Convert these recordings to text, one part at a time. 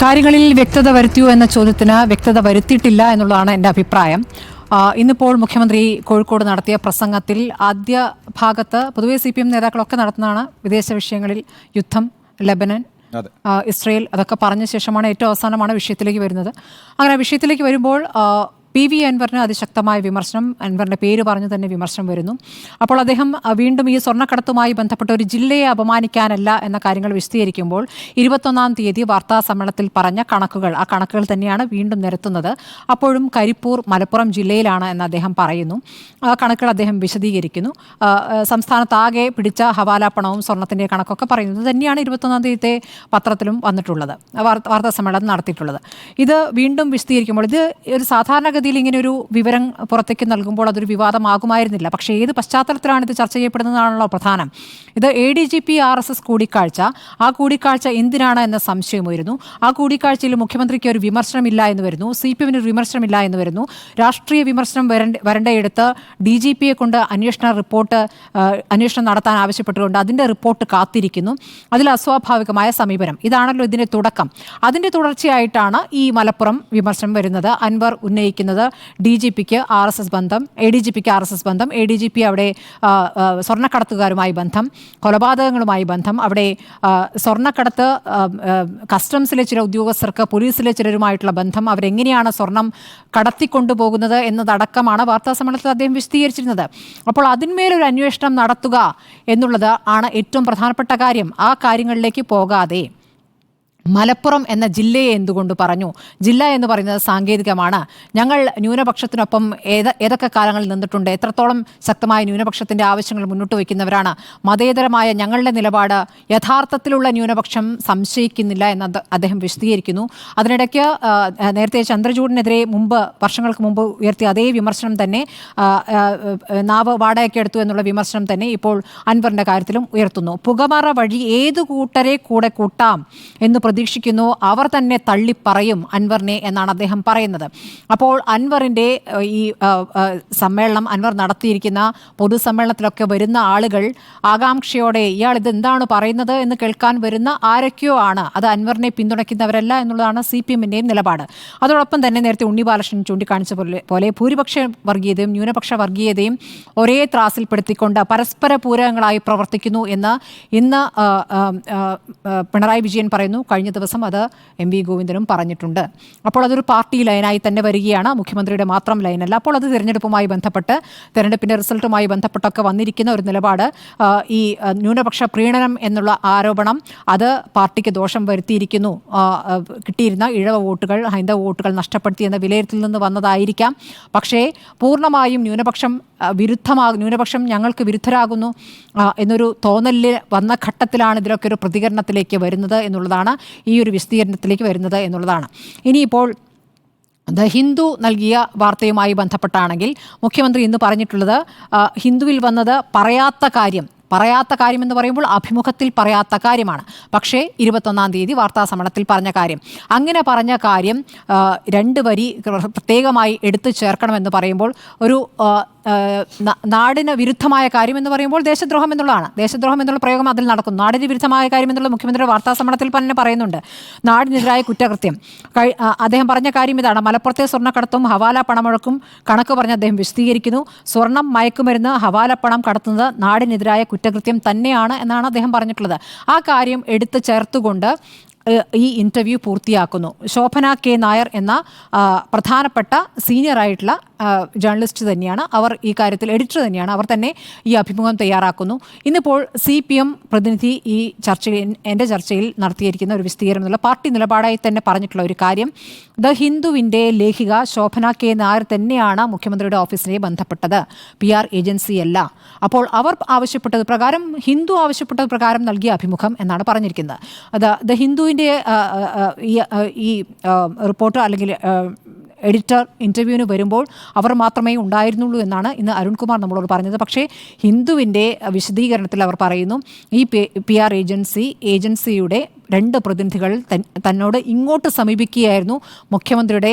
കാര്യങ്ങളിൽ വ്യക്തത വരുത്തിയോ എന്ന ചോദ്യത്തിന് വ്യക്തത വരുത്തിയിട്ടില്ല എന്നുള്ളതാണ് എൻ്റെ അഭിപ്രായം. ഇന്നിപ്പോൾ മുഖ്യമന്ത്രി കോഴിക്കോട് നടത്തിയ പ്രസംഗത്തിൽ ആദ്യ ഭാഗത്ത് പൊതുവെ CPM നേതാക്കളൊക്കെ നടത്തുന്നതാണ് വിദേശ വിഷയങ്ങളിൽ യുദ്ധം, ലെബനൻ, ഇസ്രയേൽ അതൊക്കെ പറഞ്ഞ ശേഷമാണ് ഏറ്റവും അവസാനമാണ് വിഷയത്തിലേക്ക് വരുന്നത്. അങ്ങനെ വിഷയത്തിലേക്ക് വരുമ്പോൾ PV അൻവറിന് അതിശക്തമായ വിമർശനം, അൻവറിൻ്റെ പേര് പറഞ്ഞു തന്നെ വിമർശനം വരുന്നു. അപ്പോൾ അദ്ദേഹം വീണ്ടും ഈ സ്വർണ്ണക്കടത്തുമായി ബന്ധപ്പെട്ട ഒരു ജില്ലയെ അപമാനിക്കാനല്ല എന്ന കാര്യങ്ങൾ വിശദീകരിക്കുമ്പോൾ 21-ാം തീയതി വാർത്താ സമ്മേളനത്തിൽ പറഞ്ഞ കണക്കുകൾ, ആ കണക്കുകൾ തന്നെയാണ് വീണ്ടും നിരത്തുന്നത്. അപ്പോഴും കരിപ്പൂർ മലപ്പുറം ജില്ലയിലാണ് എന്ന് അദ്ദേഹം പറയുന്നു. ആ കണക്കുകൾ അദ്ദേഹം വിശദീകരിക്കുന്നു. സംസ്ഥാനത്താകെ പിടിച്ച ഹവാല പണവും സ്വർണത്തിൻ്റെ കണക്കൊക്കെ പറയുന്നത് തന്നെയാണ് 21-ാം തീയതിത്തെ പത്രത്തിലും വന്നിട്ടുള്ളത്, വാർത്താ സമ്മേളനം നടത്തിയിട്ടുള്ളത്. ഇത് വീണ്ടും വിശദീകരിക്കുമ്പോൾ ഇത് ഒരു സാധാരണഗതിയിൽ ഇങ്ങനെ ഒരു വിവരം പുറത്തേക്ക് നൽകുമ്പോൾ അതൊരു വിവാദമാകുമായിരുന്നില്ല. പക്ഷേ ഏത് പശ്ചാത്തലത്തിലാണ് ഇത് ചർച്ച ചെയ്യപ്പെടുന്നതാണല്ലോ പ്രധാനം. ഇത് ADGP RSS കൂടിക്കാഴ്ച, ആ കൂടിക്കാഴ്ച എന്തിനാണ് എന്ന സംശയം വരുന്നു. ആ കൂടിക്കാഴ്ചയിൽ മുഖ്യമന്ത്രിക്ക് ഒരു വിമർശനമില്ല എന്ന് വരുന്നു, CPM ഒരു വിമർശനമില്ല എന്ന് വരുന്നു. രാഷ്ട്രീയ വിമർശനം വരേണ്ടയിടത്ത് DGPയെ കൊണ്ട് അന്വേഷണം നടത്താൻ ആവശ്യപ്പെട്ടുകൊണ്ട് അതിൻ്റെ റിപ്പോർട്ട് കാത്തിരിക്കുന്നു. അതിൽ അസ്വാഭാവികമായ സമീപനം, ഇതാണല്ലോ ഇതിൻ്റെ തുടക്കം. അതിൻ്റെ തുടർച്ചയായിട്ടാണ് ഈ മലപ്പുറം വിമർശനം വരുന്നത്. അൻവർ ഉന്നയിക്കുന്നത് DGPക്ക് RSS ബന്ധം, ADGPക്ക് RSS ബന്ധം, ADGP അവിടെ സ്വർണ്ണക്കടത്തുകാരുമായി ബന്ധം, കൊലപാതകങ്ങളുമായി ബന്ധം, അവിടെ സ്വർണ്ണക്കടത്ത് കസ്റ്റംസിലെ ചില ഉദ്യോഗസ്ഥർക്ക് പോലീസിലെ ചിലരുമായിട്ടുള്ള ബന്ധം, അവരെങ്ങനെയാണ് സ്വർണം കടത്തിക്കൊണ്ടുപോകുന്നത് എന്നതടക്കമാണ് വാർത്താ സമ്മേളനത്തിൽ അദ്ദേഹം വിശദീകരിച്ചിരുന്നത്. അപ്പോൾ അതിന്മേലൊരു അന്വേഷണം നടത്തുക എന്നുള്ളത് ആണ് ഏറ്റവും പ്രധാനപ്പെട്ട കാര്യം. ആ കാര്യങ്ങളിലേക്ക് പോകാതെ മലപ്പുറം എന്ന ജില്ലയെ എന്തുകൊണ്ട് പറഞ്ഞു? ജില്ല എന്ന് പറയുന്നത് സാങ്കേതികമാണ്. ഞങ്ങൾ ന്യൂനപക്ഷത്തിനൊപ്പം ഏതൊക്കെ കാലങ്ങളിൽ നിന്നിട്ടുണ്ട്, എത്രത്തോളം ശക്തമായ ന്യൂനപക്ഷത്തിൻ്റെ ആവശ്യങ്ങൾ മുന്നോട്ട് വയ്ക്കുന്നവരാണ്. മതേതരമായ ഞങ്ങളുടെ നിലപാട് യഥാർത്ഥത്തിലുള്ള ന്യൂനപക്ഷം സംശയിക്കുന്നില്ല എന്ന് അദ്ദേഹം വിശദീകരിക്കുന്നു. അതിനിടയ്ക്ക് നേരത്തെ ചന്ദ്രചൂഡിനെതിരെ വർഷങ്ങൾക്ക് മുമ്പ് ഉയർത്തിയ അതേ വിമർശനം തന്നെ, നാവ് വാടകയ്ക്ക് എടുത്തു എന്നുള്ള വിമർശനം തന്നെ ഇപ്പോൾ അൻവറിൻ്റെ കാര്യത്തിലും ഉയർത്തുന്നു. പുകമറ വഴി ഏതു കൂട്ടരെ കൂടെ കൂട്ടാം എന്ന് പ്രതീക്ഷിക്കുന്നു, അവർ തന്നെ തള്ളിപ്പറയും അൻവറിനെ എന്നാണ് അദ്ദേഹം പറയുന്നത്. അപ്പോൾ അൻവറിൻ്റെ ഈ സമ്മേളനം, അൻവർ നടത്തിയിരിക്കുന്ന പൊതുസമ്മേളനത്തിലൊക്കെ വരുന്ന ആളുകൾ ആകാംക്ഷയോടെ ഇയാൾ ഇത് എന്താണ് പറയുന്നത് എന്ന് കേൾക്കാൻ വരുന്ന ആരൊക്കെയോ ആണ്. അത് അൻവറിനെ പിന്തുണയ്ക്കുന്നവരല്ല എന്നുള്ളതാണ് CPMൻ്റെയും നിലപാട്. അതോടൊപ്പം തന്നെ നേരത്തെ ഉണ്ണി ബാലകൃഷ്ണൻ ചൂണ്ടിക്കാണിച്ച പോലെ ഭൂരിപക്ഷ വർഗീയതയും ന്യൂനപക്ഷ വർഗീയതയും ഒരേ ത്രാസിൽപ്പെടുത്തിക്കൊണ്ട് പരസ്പര പൂരകങ്ങളായി പ്രവർത്തിക്കുന്നു എന്ന് ഇന്ന് പിണറായി വിജയൻ പറയുന്നു. കഴിഞ്ഞ ദിവസം അത് MV ഗോവിന്ദനും പറഞ്ഞിട്ടുണ്ട്. അപ്പോൾ അതൊരു പാർട്ടി ലൈനായി തന്നെ വരികയാണ്, മുഖ്യമന്ത്രിയുടെ മാത്രം ലൈനല്ല. അപ്പോൾ അത് തിരഞ്ഞെടുപ്പുമായി ബന്ധപ്പെട്ട്, തിരഞ്ഞെടുപ്പിൻ്റെ റിസൾട്ടുമായി ബന്ധപ്പെട്ടൊക്കെ വന്നിരിക്കുന്ന ഒരു നിലപാട്, ഈ ന്യൂനപക്ഷ പ്രീണനം എന്നുള്ള ആരോപണം അത് പാർട്ടിക്ക് ദോഷം വരുത്തിയിരിക്കുന്നു, കിട്ടിയിരുന്ന ഇഴവ വോട്ടുകൾ, ഹൈന്ദവ വോട്ടുകൾ നഷ്ടപ്പെടുത്തിയെന്ന വിലയിരുത്തലിൽ നിന്ന് വന്നതായിരിക്കാം. പക്ഷേ പൂർണ്ണമായും ന്യൂനപക്ഷം ഞങ്ങൾക്ക് വിരുദ്ധരാകുന്നു എന്നൊരു തോന്നലിൽ വന്ന ഘട്ടത്തിലാണ് ഇതിലൊക്കെ ഒരു പ്രതികരണത്തിലേക്ക് വരുന്നത് എന്നുള്ളതാണ്, ഈ ഒരു വിശദീകരണത്തിലേക്ക് വരുന്നത് എന്നുള്ളതാണ്. ഇനിയിപ്പോൾ ദ ഹിന്ദു നൽകിയ വാർത്തയുമായി ബന്ധപ്പെട്ടാണെങ്കിൽ മുഖ്യമന്ത്രി ഇന്ന് പറഞ്ഞിട്ടുള്ളത്, ഹിന്ദുവിൽ വന്നത് പറയാത്ത കാര്യം എന്ന് പറയുമ്പോൾ അഭിമുഖത്തിൽ പറയാത്ത കാര്യമാണ്. പക്ഷേ 21-ാം തീയതി വാർത്താ സമ്മേളനത്തിൽ പറഞ്ഞ കാര്യം, അങ്ങനെ പറഞ്ഞ കാര്യം 2 വരി പ്രത്യേകമായി എടുത്തു ചേർക്കണമെന്ന് പറയുമ്പോൾ ഒരു നാടിന് വിരുദ്ധമായ കാര്യം എന്ന് പറയുമ്പോൾ ദേശദ്രോഹം എന്നുള്ളതാണ്. ദേശദ്രോഹം എന്നുള്ള പ്രയോഗം അതിൽ നടക്കുന്നു. നാടിന് വിരുദ്ധമായ കാര്യം എന്നുള്ള മുഖ്യമന്ത്രിയുടെ വാർത്താ സമ്മേളനത്തിൽ തന്നെ പറയുന്നുണ്ട്. നാടിനെതിരായ കുറ്റകൃത്യം, അദ്ദേഹം പറഞ്ഞ കാര്യം ഇതാണ്. മലപ്പുറത്തെ സ്വർണ്ണക്കടത്തും ഹവാല പണമുഴക്കും കണക്ക് പറഞ്ഞ് അദ്ദേഹം വിശദീകരിക്കുന്നു. സ്വർണം, മയക്കുമരുന്ന്, ഹവാല പണം കടത്തുന്നത് നാടിനെതിരായ കുറ്റകൃത്യം തന്നെയാണ് എന്നാണ് അദ്ദേഹം പറഞ്ഞിട്ടുള്ളത്. ആ കാര്യം എടുത്തു ചേർത്തുകൊണ്ട് ഈ ഇൻ്റർവ്യൂ പൂർത്തിയാക്കുന്നു. ശോഭന K. നായർ എന്ന പ്രധാനപ്പെട്ട സീനിയറായിട്ടുള്ള ജേർണലിസ്റ്റ് തന്നെയാണ് അവർ, ഈ കാര്യത്തിൽ എഡിറ്റർ തന്നെയാണ് അവർ, തന്നെ ഈ അഭിമുഖം തയ്യാറാക്കുന്നു. ഇന്നിപ്പോൾ CPM പ്രതിനിധി ഈ എൻ്റെ ചർച്ചയിൽ നടത്തിയിരിക്കുന്ന ഒരു വിശദീകരണം എന്നുള്ള പാർട്ടി നിലപാടായി തന്നെ പറഞ്ഞിട്ടുള്ള ഒരു കാര്യം, ദ ഹിന്ദുവിൻ്റെ ലേഖിക ശോഭന K. നായർ തന്നെയാണ് മുഖ്യമന്ത്രിയുടെ ഓഫീസിനെ ബന്ധപ്പെട്ടത്, PR ഏജൻസിയല്ല. അപ്പോൾ അവർ ആവശ്യപ്പെട്ടത് പ്രകാരം, ഹിന്ദു ആവശ്യപ്പെട്ടത് പ്രകാരം നൽകിയ അഭിമുഖം എന്നാണ് പറഞ്ഞിരിക്കുന്നത്. അത് ദ ഹിന്ദുവിൻ്റെ ഈ റിപ്പോർട്ടർ അല്ലെങ്കിൽ എഡിറ്റർ ഇൻ്റർവ്യൂവിന് വരുമ്പോൾ അവർ മാത്രമേ ഉണ്ടായിരുന്നുള്ളൂ എന്നാണ് ഇന്ന് അരുൺകുമാർ നമ്മളോട് പറഞ്ഞത്. പക്ഷേ ഹിന്ദുവിൻ്റെ വിശദീകരണത്തിൽ അവർ പറയുന്നു, ഈ PR ഏജൻസിയുടെ രണ്ട് പ്രതിനിധികൾ തന്നോട് ഇങ്ങോട്ട് സമീപിക്കുകയായിരുന്നു, മുഖ്യമന്ത്രിയുടെ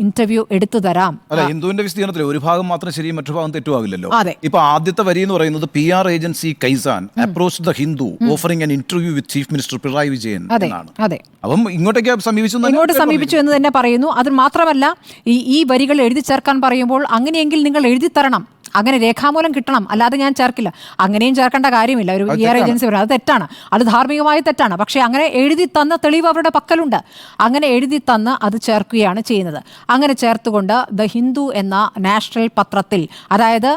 ഇന്റർവ്യൂ എടുത്തു തരാം. അല്ല, ഹിന്ദുവിന്റെ വിസ്തീർണത്തിൽ ഒരു ഭാഗം മാത്രം ശരി, മറ്റു ഭാഗം തെറ്റുമാകില്ലല്ലോ. അതെ. ഇപ്പൊ ആദ്യത്തെ വരി എന്ന് പറയുന്നത് PR ഏജൻസി കൈസാൻ approach the Hindu offering an interview with chief minister Pinarayi Vijayan എന്നാണ്. അതെ, അപ്പം ഇങ്ങോട്ടേക്ക് സമീപിച്ചു എന്ന് തന്നെ പറയുന്നു. അത് മാത്രമല്ല, ഈ വരികൾ എഴുതി ചേർക്കാൻ പറയുമ്പോൾ അങ്ങനെയെങ്കിൽ നിങ്ങൾ എഴുതി തരണം, അങ്ങനെ രേഖാമൂലം കിട്ടണം, അല്ലാതെ ഞാൻ ചേർക്കില്ല. അങ്ങനെയും ചേർക്കേണ്ട കാര്യമില്ല. ഒരു PR ഏജൻസി പറയും, അത് തെറ്റാണ്, അത് ധാർമ്മികമായി തെറ്റാണ്. പക്ഷേ അങ്ങനെ എഴുതി തന്ന തെളിവ് അവരുടെ പക്കലുണ്ട്. അങ്ങനെ എഴുതി തന്ന് അത് ചേർക്കുകയാണ് ചെയ്യുന്നത്. അങ്ങനെ ചേർത്തുകൊണ്ട് ദ ഹിന്ദു എന്ന നാഷണൽ പത്രത്തിൽ, അതായത്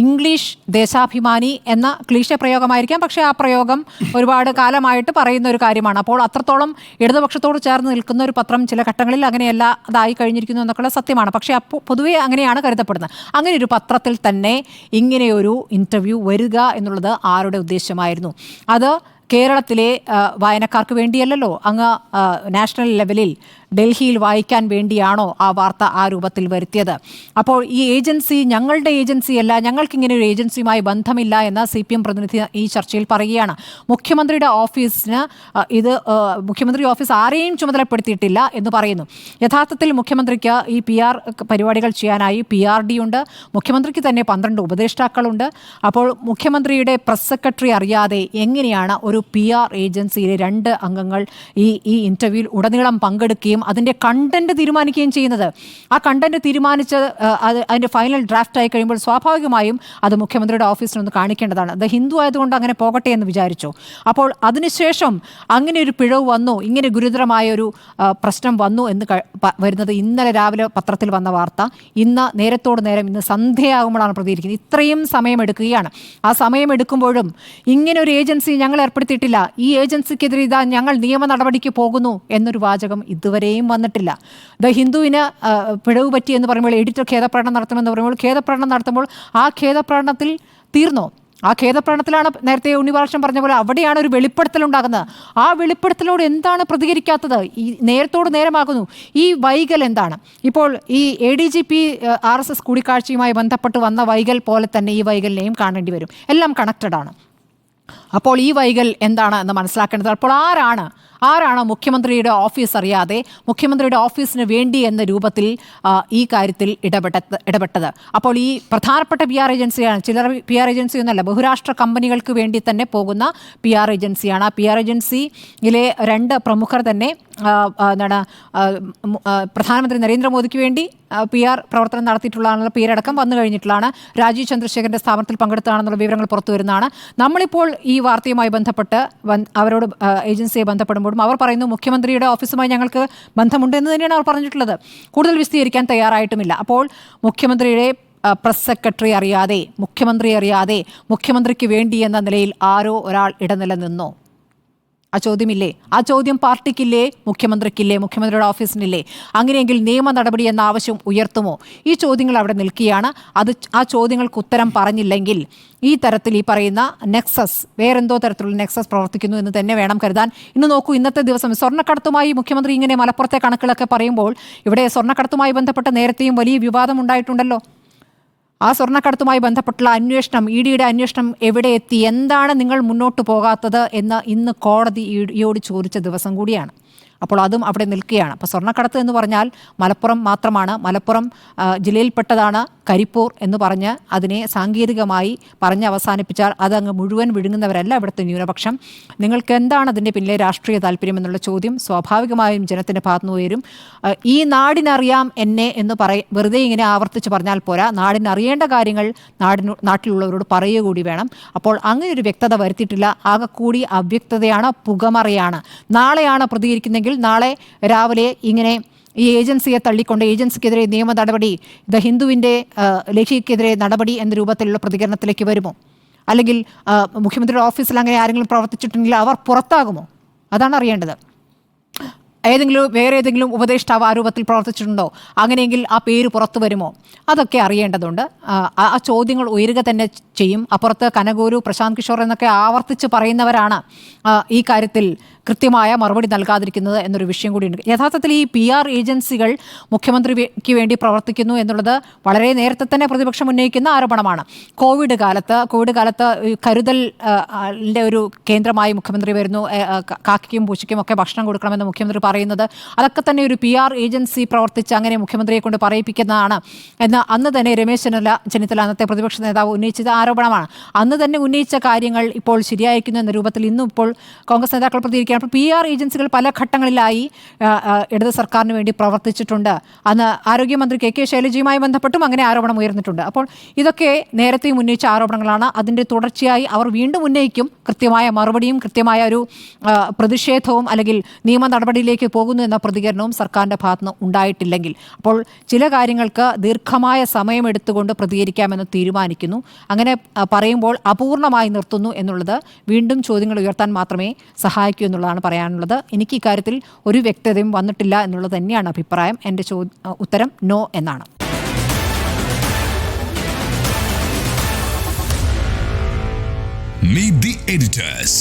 ഇംഗ്ലീഷ് ദേശാഭിമാനി എന്ന ക്ലീശ പ്രയോഗമായിരിക്കാം, പക്ഷേ ആ പ്രയോഗം ഒരുപാട് കാലമായിട്ട് പറയുന്ന ഒരു കാര്യമാണ്. അപ്പോൾ അത്രത്തോളം ഇടതുപക്ഷത്തോട് ചേർന്ന് നിൽക്കുന്ന ഒരു പത്രം ചില ഘട്ടങ്ങളിൽ അങ്ങനെയല്ല അതായി കഴിഞ്ഞിരിക്കുന്നു എന്നൊക്കെയുള്ള സത്യമാണ്. പക്ഷേ പൊതുവെ അങ്ങനെയാണ് കരുതപ്പെടുന്നത്. അങ്ങനെ ഒരു പത്രത്തിൽ തന്നെ ഇങ്ങനെയൊരു ഇന്റർവ്യൂ വരിക എന്നുള്ളത് ആരുടെ ഉദ്ദേശമായിരുന്നു? അത് കേരളത്തിലെ വായനക്കാർക്ക് വേണ്ടിയല്ലല്ലോ, അങ്ങ് നാഷണൽ ലെവലിൽ ഡൽഹിയിൽ വായിക്കാൻ വേണ്ടിയാണോ ആ വാർത്ത ആ രൂപത്തിൽ വരുത്തിയത്? അപ്പോൾ ഈ ഏജൻസി ഞങ്ങളുടെ ഏജൻസിയല്ല, ഞങ്ങൾക്കിങ്ങനെ ഒരു ഏജൻസിയുമായി ബന്ധമില്ല എന്ന് CPM പ്രതിനിധി ഈ ചർച്ചയിൽ പറയുകയാണ്. മുഖ്യമന്ത്രിയുടെ ഓഫീസിന് മുഖ്യമന്ത്രി ഓഫീസ് ആരെയും ചുമതലപ്പെടുത്തിയിട്ടില്ല എന്ന് പറയുന്നു. യഥാർത്ഥത്തിൽ മുഖ്യമന്ത്രിക്ക് ഈ PR പരിപാടികൾ ചെയ്യാനായി PRD ഉണ്ട്. മുഖ്യമന്ത്രിക്ക് തന്നെ 12 ഉപദേഷ്ടാക്കളുണ്ട്. അപ്പോൾ മുഖ്യമന്ത്രിയുടെ പ്രസ് സെക്രട്ടറി അറിയാതെ എങ്ങനെയാണ് ഒരു PR ഏജൻസിയിലെ 2 അംഗങ്ങൾ ഈ ഇന്റർവ്യൂവിൽ ഉടനീളം പങ്കെടുക്കുകയും അതിൻ്റെ കണ്ടന്റ് തീരുമാനിക്കുകയും ചെയ്യുന്നത്? ആ കണ്ടന്റ് തീരുമാനിച്ച് അതിൻ്റെ ഫൈനൽ ഡ്രാഫ്റ്റ് ആയി കഴിയുമ്പോൾ സ്വാഭാവികമായും അത് മുഖ്യമന്ത്രിയുടെ ഓഫീസിനൊന്ന് കാണിക്കേണ്ടതാണ്. ദ ഹിന്ദു ആയതുകൊണ്ട് അങ്ങനെ പോകട്ടെ എന്ന് വിചാരിച്ചു. അപ്പോൾ അതിനുശേഷം അങ്ങനെ ഒരു പിഴവ് വന്നു, ഇങ്ങനെ ഗുരുതരമായൊരു പ്രശ്നം വന്നു എന്ന് വരുന്നത് ഇന്നലെ രാവിലെ പത്രത്തിൽ വന്ന വാർത്ത. ഇന്ന് നേരത്തോട് നേരം, ഇന്ന് സന്ധ്യയാകുമ്പോഴാണ് പ്രതികരിക്കുന്നത്. ഇത്രയും സമയമെടുക്കുകയാണ്. ആ സമയമെടുക്കുമ്പോഴും ഇങ്ങനെ ഒരു ഏജൻസി ഞങ്ങൾ ഏർപ്പെടുത്തിയിട്ടില്ല, ഈ ഏജൻസിക്കെതിരെ ഇതാ ഞങ്ങൾ നിയമ നടപടിക്ക് പോകുന്നു എന്നൊരു വാചകം ഇതുവരെയും വന്നിട്ടില്ല. ദ ഹിന്ദുവിന് പിഴവ് പറ്റി എന്ന് പറയുമ്പോൾ, എഡിറ്റർ ഖേദപ്രകടനം നടത്തുമെന്ന് പറയുമ്പോൾ, ഖേദപ്രകടനം നടത്തുമ്പോൾ ആ ഖേദപ്രകടനത്തിൽ തീർന്നോ? ആ ഖേദപ്രകടനത്തിലാണ് നേരത്തെ ഉണ്ണിവാർഷം പറഞ്ഞ പോലെ അവിടെയാണ് ഒരു വെളിപ്പെടുത്തലുണ്ടാകുന്നത്. ആ വെളിപ്പെടുത്തലോട് എന്താണ് പ്രതികരിക്കാത്തത്? ഈ നേരത്തോട് നേരമാകുന്നു. ഈ വൈകൽ എന്താണ്? ഇപ്പോൾ ഈ ADGP RSS കൂടിക്കാഴ്ചയുമായി ബന്ധപ്പെട്ട് വന്ന വൈകൽ പോലെ തന്നെ ഈ വൈകലിനെയും കാണേണ്ടി വരും. എല്ലാം കണക്റ്റഡ് ആണ്. അപ്പോൾ ഈ വൈകൽ എന്താണ് എന്ന് മനസ്സിലാക്കേണ്ടത്. അപ്പോൾ ആരാണ് മുഖ്യമന്ത്രിയുടെ ഓഫീസ് അറിയാതെ മുഖ്യമന്ത്രിയുടെ ഓഫീസിന് വേണ്ടി എന്ന രൂപത്തിൽ ഈ കാര്യത്തിൽ ഇടപെട്ടത്? അപ്പോൾ ഈ പ്രധാനപ്പെട്ട PR ഏജൻസിയാണ്, ചിലർ PR ഏജൻസി ഒന്നല്ല, ബഹുരാഷ്ട്ര കമ്പനികൾക്ക് വേണ്ടി തന്നെ പോകുന്ന PR ഏജൻസിയാണ്. ആ PR ഏജൻസിയിലെ 2 പ്രമുഖർ തന്നെ പ്രധാനമന്ത്രി നരേന്ദ്രമോദിക്ക് വേണ്ടി PR പ്രവർത്തനം നടത്തിയിട്ടുള്ളതാണെന്നുള്ള പേരടക്കം വന്നു കഴിഞ്ഞിട്ടുള്ളതാണ്. രാജീവ് ചന്ദ്രശേഖരൻ്റെ സ്ഥാപനത്തിൽ പങ്കെടുത്തതാണെന്നുള്ള വിവരങ്ങൾ പുറത്തു വരുന്നതാണ്. നമ്മളിപ്പോൾ ഈ വാർത്തയുമായി ബന്ധപ്പെട്ട് അവരോട് ഏജൻസിയെ ബന്ധപ്പെടുമ്പോഴും അവർ പറയുന്നു മുഖ്യമന്ത്രിയുടെ ഓഫീസുമായി ഞങ്ങൾക്ക് ബന്ധമുണ്ട് എന്ന് തന്നെയാണ് അവർ പറഞ്ഞിട്ടുള്ളത്. കൂടുതൽ വിശദീകരിക്കാൻ തയ്യാറായിട്ടുമില്ല. അപ്പോൾ മുഖ്യമന്ത്രിയുടെ പ്രസ് സെക്രട്ടറി അറിയാതെ, മുഖ്യമന്ത്രി അറിയാതെ, മുഖ്യമന്ത്രിക്ക് വേണ്ടി എന്ന നിലയിൽ ആരോ ഒരാൾ ഇടനില നിന്നോ? ആ ചോദ്യമില്ലേ? ആ ചോദ്യം പാർട്ടിക്കില്ലേ? മുഖ്യമന്ത്രിക്കില്ലേ? മുഖ്യമന്ത്രിയുടെ ഓഫീസിനില്ലേ? അങ്ങനെയെങ്കിൽ നിയമ നടപടി എന്ന ആവശ്യം ഉയർത്തുമോ? ഈ ചോദ്യങ്ങൾ അവിടെ നിൽക്കുകയാണ്. ആ ചോദ്യങ്ങൾക്ക് ഉത്തരം പറഞ്ഞില്ലെങ്കിൽ ഈ തരത്തിൽ ഈ പറയുന്ന നെക്സസ്, വേറെന്തോ തരത്തിലുള്ള നെക്സസ് പ്രവർത്തിക്കുന്നു എന്ന് തന്നെ വേണം കരുതാൻ. ഇന്ന് നോക്കൂ, ഇന്നത്തെ ദിവസം സ്വർണ്ണക്കടത്തുമായി മുഖ്യമന്ത്രി ഇങ്ങനെ മലപ്പുറത്തെ കണക്കുകളൊക്കെ പറയുമ്പോൾ, ഇവിടെ സ്വർണ്ണക്കടത്തുമായി ബന്ധപ്പെട്ട് നേരത്തെയും വലിയ വിവാദം ഉണ്ടായിട്ടുണ്ടല്ലോ. ആ സ്വർണ്ണക്കടത്തുമായി ബന്ധപ്പെട്ടുള്ള അന്വേഷണം, EDയുടെ അന്വേഷണം എവിടെ എത്തി? എന്താണ് നിങ്ങൾ മുന്നോട്ട് പോകാത്തത് എന്ന് ഇന്ന് കോടതി EDയോട് ചോദിച്ച ദിവസം കൂടിയാണ്. അപ്പോൾ അതും അവിടെ നിൽക്കുകയാണ്. അപ്പോൾ സ്വർണ്ണക്കടത്ത് എന്ന് പറഞ്ഞാൽ മലപ്പുറം മാത്രമാണ്. മലപ്പുറം ജില്ലയിൽപ്പെട്ടതാണ് കരിപ്പൂർ എന്ന് പറഞ്ഞ് അതിനെ സാങ്കേതികമായി പറഞ്ഞ് അവസാനിപ്പിച്ചാൽ അതങ്ങ് മുഴുവൻ വിഴുങ്ങുന്നവരല്ല ഇവിടുത്തെ ന്യൂനപക്ഷം. നിങ്ങൾക്ക് എന്താണ് അതിൻ്റെ പിന്നിലെ രാഷ്ട്രീയ താല്പര്യം എന്നുള്ള ചോദ്യം സ്വാഭാവികമായും ജനത്തിൻ്റെ ഭാഗത്തുനിന്ന് ഉയരും. ഈ നാടിനറിയാം എന്നെ എന്ന് വെറുതെ ഇങ്ങനെ ആവർത്തിച്ച് പറഞ്ഞാൽ പോരാ. നാടിനറിയേണ്ട കാര്യങ്ങൾ നാട്ടിലുള്ളവരോട് പറയുക കൂടി വേണം. അപ്പോൾ അങ്ങനെ ഒരു വ്യക്തത വരുത്തിയിട്ടില്ല. ആകെക്കൂടി അവ്യക്തതയാണ്, പുകമറയാണ്. നാളെയാണ് പ്രതികരിക്കുന്നെങ്കിൽ നാളെ രാവിലെ ഇങ്ങനെ ഈ ഏജൻസിയെ തള്ളിക്കൊണ്ട് ഏജൻസിക്കെതിരെ നിയമ നടപടി, ദ ഹിന്ദുവിൻ്റെ ലേഖിക്കെതിരെ നടപടി എന്ന രൂപത്തിലുള്ള പ്രതികരണത്തിലേക്ക് വരുമോ? അല്ലെങ്കിൽ മുഖ്യമന്ത്രിയുടെ ഓഫീസിൽ അങ്ങനെ ആരെങ്കിലും പ്രവർത്തിച്ചിട്ടുണ്ടെങ്കിൽ അവർ പുറത്താകുമോ? അതാണ് അറിയേണ്ടത്. വേറെ ഏതെങ്കിലും ഉപദേഷ്ടാവ് ആ രൂപത്തിൽ പ്രവർത്തിച്ചിട്ടുണ്ടോ? അങ്ങനെയെങ്കിൽ ആ പേര് പുറത്തു വരുമോ? അതൊക്കെ അറിയേണ്ടതുണ്ട്. ആ ചോദ്യങ്ങൾ ഉയരുക തന്നെ ചെയ്യും. അപ്പുറത്ത് കനകോരു, പ്രശാന്ത് കിഷോർ എന്നൊക്കെ ആവർത്തിച്ച് പറയുന്നവരാണ് ഈ കാര്യത്തിൽ കൃത്യമായ മറുപടി നൽകാതിരിക്കുന്നത് എന്നൊരു വിഷയം കൂടിയുണ്ട്. യഥാർത്ഥത്തിൽ ഈ PR ഏജൻസികൾ മുഖ്യമന്ത്രിക്ക് വേണ്ടി പ്രവർത്തിക്കുന്നു എന്നുള്ളത് വളരെ നേരത്തെ തന്നെ പ്രതിപക്ഷം ഉന്നയിക്കുന്ന ആരോപണമാണ്. കോവിഡ് കാലത്ത് കരുതൽ ഒരു കേന്ദ്രമായി മുഖ്യമന്ത്രി വരുന്നു. കാക്കിക്കും പൂച്ചയ്ക്കും ഒക്കെ ഭക്ഷണം കൊടുക്കണമെന്ന് മുഖ്യമന്ത്രി പറയുന്നത് അതൊക്കെ തന്നെ ഒരു PR ഏജൻസി പ്രവർത്തിച്ച് അങ്ങനെ മുഖ്യമന്ത്രിയെ കൊണ്ട് പറയിപ്പിക്കുന്നതാണ് എന്ന് അന്ന് തന്നെ രമേശ് ചെന്നിത്തല അന്നത്തെ പ്രതിപക്ഷ നേതാവ് ഉന്നയിച്ചത് ആരോപണമാണ്. അന്ന് തന്നെ ഉന്നയിച്ച കാര്യങ്ങൾ ഇപ്പോൾ ശരിയായിരിക്കുന്നു എന്ന രൂപത്തിൽ ഇന്നും ഇപ്പോൾ കോൺഗ്രസ് നേതാക്കൾ പ്രതികരിക്കുകയാണ്. അപ്പോൾ PR ഏജൻസികൾ പല ഘട്ടങ്ങളിലായി ഇടത് സർക്കാരിന് വേണ്ടി പ്രവർത്തിച്ചിട്ടുണ്ട്. അന്ന് ആരോഗ്യമന്ത്രി KK ശൈലജയുമായി ബന്ധപ്പെട്ടും അങ്ങനെ ആരോപണം ഉയർന്നിട്ടുണ്ട്. അപ്പോൾ ഇതൊക്കെ നേരത്തെയും ഉന്നയിച്ച ആരോപണങ്ങളാണ്. അതിൻ്റെ തുടർച്ചയായി അവർ വീണ്ടും ഉന്നയിക്കും. കൃത്യമായ മറുപടിയും കൃത്യമായ ഒരു പ്രതിഷേധവും അല്ലെങ്കിൽ നിയമ നടപടിയിലേക്ക് പോകുന്നു എന്ന പ്രതികരണവും സർക്കാരിൻ്റെ ഭാഗത്തുനിന്ന് ഉണ്ടായിട്ടില്ലെങ്കിൽ അപ്പോൾ ചില കാര്യങ്ങൾക്ക് ദീർഘമായ സമയമെടുത്തുകൊണ്ട് പ്രതികരിക്കാമെന്ന് തീരുമാനിക്കുന്നു. അങ്ങനെ പറയുമ്പോൾ അപൂർണമായി നിർത്തുന്നു എന്നുള്ളത് വീണ്ടും ചോദ്യങ്ങൾ ഉയർത്താൻ മാത്രമേ സഹായിക്കൂ എന്നുള്ളതാണ് പറയാനുള്ളത്. എനിക്ക് ഇക്കാര്യത്തിൽ ഒരു വ്യക്തതയും വന്നിട്ടില്ല എന്നുള്ളത് തന്നെയാണ് അഭിപ്രായം. എൻ്റെ ഉത്തരം നോ എന്നാണ്. Meet the editors.